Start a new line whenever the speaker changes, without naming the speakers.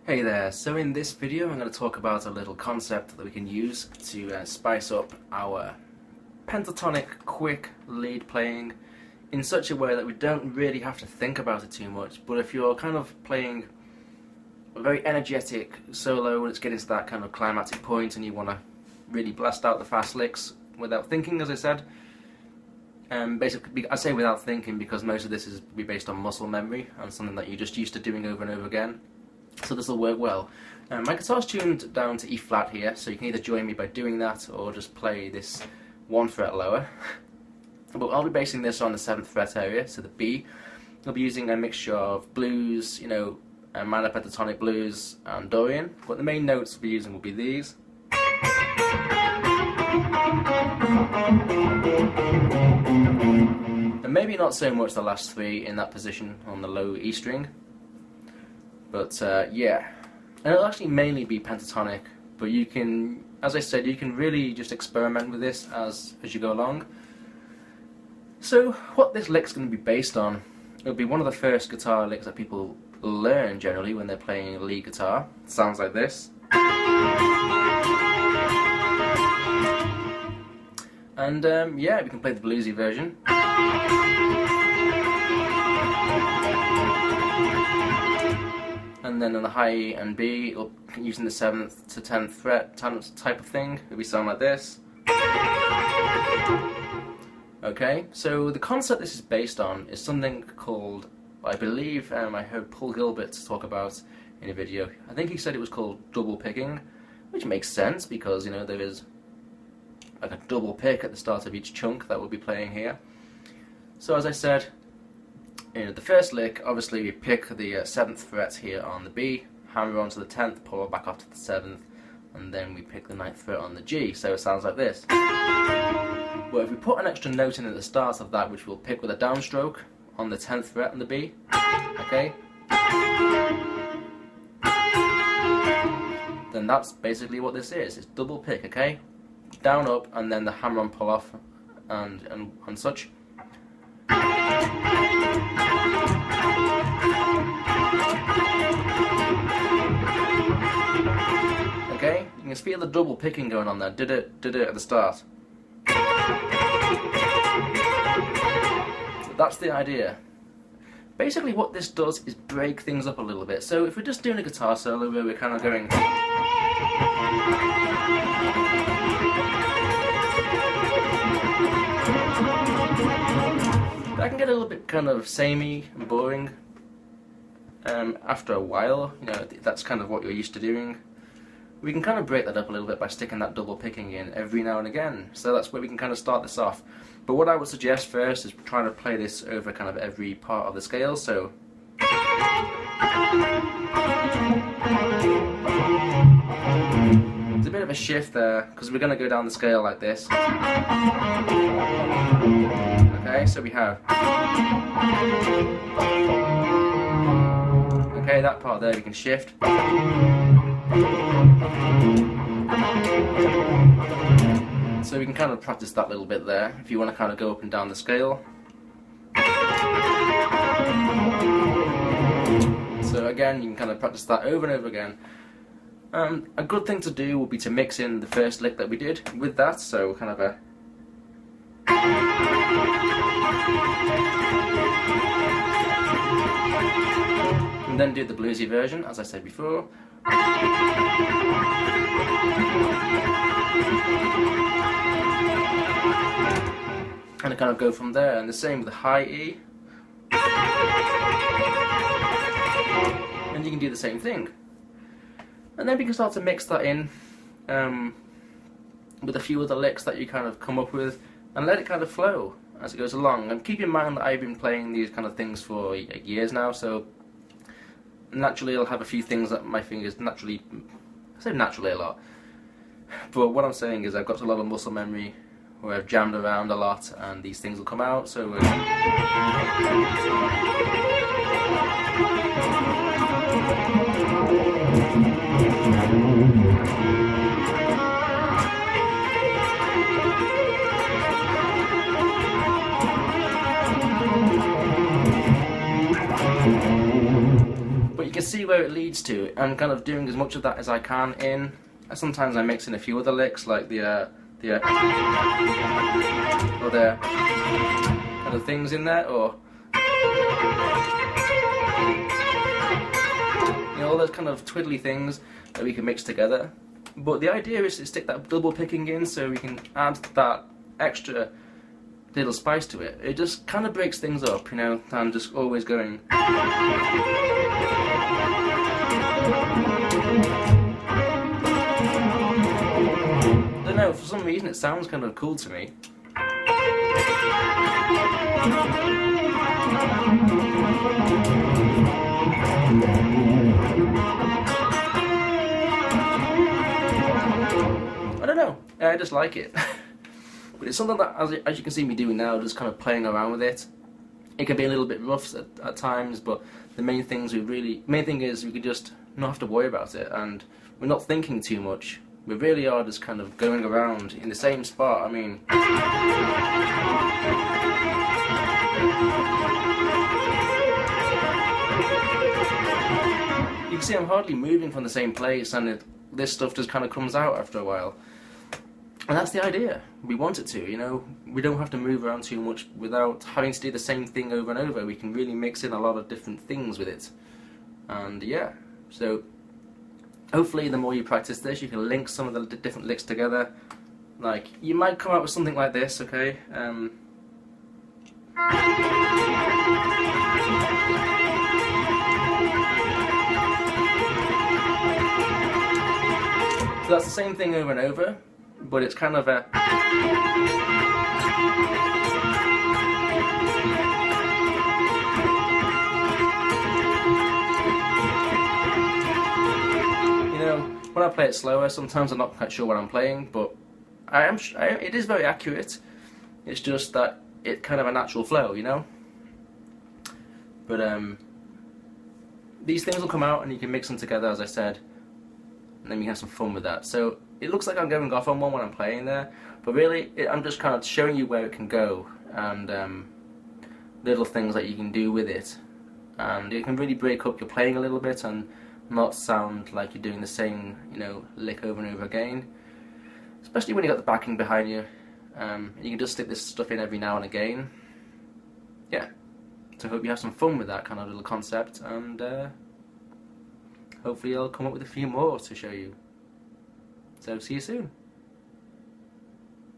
Hey there, so in this video I'm going to talk about a little concept that we can use to spice up our pentatonic quick lead playing in such a way that we don't really have to think about it too much, but if you're kind of playing a very energetic solo and it's getting to that kind of climactic point and you want to really blast out the fast licks without thinking, as I said, basically I say without thinking because most of this is based on muscle memory and something that you're just used to doing over and over again. So this will work well. My guitar's tuned down to E flat here, so you can either join me by doing that or just play this 1 fret lower. But I'll be basing this on the 7th fret area, so the B. I'll be using a mixture of blues, minor pentatonic blues and Dorian, but the main notes we'll be using will be these. And maybe not so much the last 3 in that position on the low E string. But yeah, and it'll actually mainly be pentatonic, but you can, as I said, you can really just experiment with this as you go along. So what this lick's going to be based on, it'll be one of the first guitar licks that people learn generally when they're playing a lead guitar. It sounds like this. And yeah, we can play the bluesy version. And then on the high E and B, using the 7th to 10th fret type of thing, it'll be something like this. Okay, so the concept this is based on is something called, I believe, I heard Paul Gilbert talk about in a video. I think he said it was called double picking, which makes sense because, there is like a double pick at the start of each chunk that we'll be playing here. So as I said, the first lick, obviously we pick the 7th fret here on the B, hammer onto the 10th, pull it back off to the 7th, and then we pick the 9th fret on the G, so it sounds like this. But if we put an extra note in at the start of that, which we'll pick with a downstroke on the 10th fret on the B, okay? Then that's basically what this is, it's double pick, okay? Down, up, and then the hammer on pull off, and such. Okay, you can feel the double picking going on there. Did it at the start. So that's the idea. Basically what this does is break things up a little bit. So if we're just doing a guitar solo where we're kind of going, that can get a little bit kind of samey and boring after a while. That's kind of what you're used to doing. We can kind of break that up a little bit by sticking that double picking in every now and again. So that's where we can kind of start this off. But what I would suggest first is trying to play this over kind of every part of the scale. So there's a bit of a shift there because we're going to go down the scale like this. Okay, so we have, okay, that part there we can shift. So we can kind of practice that little bit there if you want to kind of go up and down the scale. So again, you can kind of practice that over and over again. A good thing to do would be to mix in the first lick that we did with that, so kind of a and then do the bluesy version, as I said before. And kind of go from there, and the same with the high E. And you can do the same thing. And then we can start to mix that in with a few other licks that you kind of come up with, and let it kind of flow as it goes along. And keep in mind that I've been playing these kind of things for years now, so naturally I'll have a few things that my fingers naturally, I say naturally a lot, but what I'm saying is I've got a lot of muscle memory where I've jammed around a lot and these things will come out, so where it leads to. I'm kind of doing as much of that as I can in. Sometimes I mix in a few other licks, like the other kind of things in there, or you know, all those kind of twiddly things that we can mix together. But the idea is to stick that double picking in so we can add that extra little spice to it. It just kind of breaks things up, you know, than just always going. I don't know, for some reason it sounds kind of cool to me. I don't know, I just like it. But it's something that, as you can see me doing now, just kind of playing around with it. It can be a little bit rough at times, but the main thing is we can just not have to worry about it, and we're not thinking too much. We really are just kind of going around in the same spot. I mean, you can see I'm hardly moving from the same place, and this stuff just kind of comes out after a while. And that's the idea. We want it to, you know. We don't have to move around too much without having to do the same thing over and over. We can really mix in a lot of different things with it. And yeah, so hopefully the more you practice this, you can link some of the different licks together. Like, you might come out with something like this, okay? So that's the same thing over and over, but it's kind of a... You know, when I play it slower, sometimes I'm not quite sure what I'm playing, but it is very accurate. It's just that it's kind of a natural flow, you know? But these things will come out and you can mix them together, as I said, and then you can have some fun with that. So it looks like I'm going off on one when I'm playing there, but really I'm just kind of showing you where it can go, and little things that you can do with it, and it can really break up your playing a little bit and not sound like you're doing the same, you know, lick over and over again, especially when you got the backing behind you. You can just stick this stuff in every now and again. Yeah, so I hope you have some fun with that kind of little concept, and hopefully I'll come up with a few more to show you. So see you soon.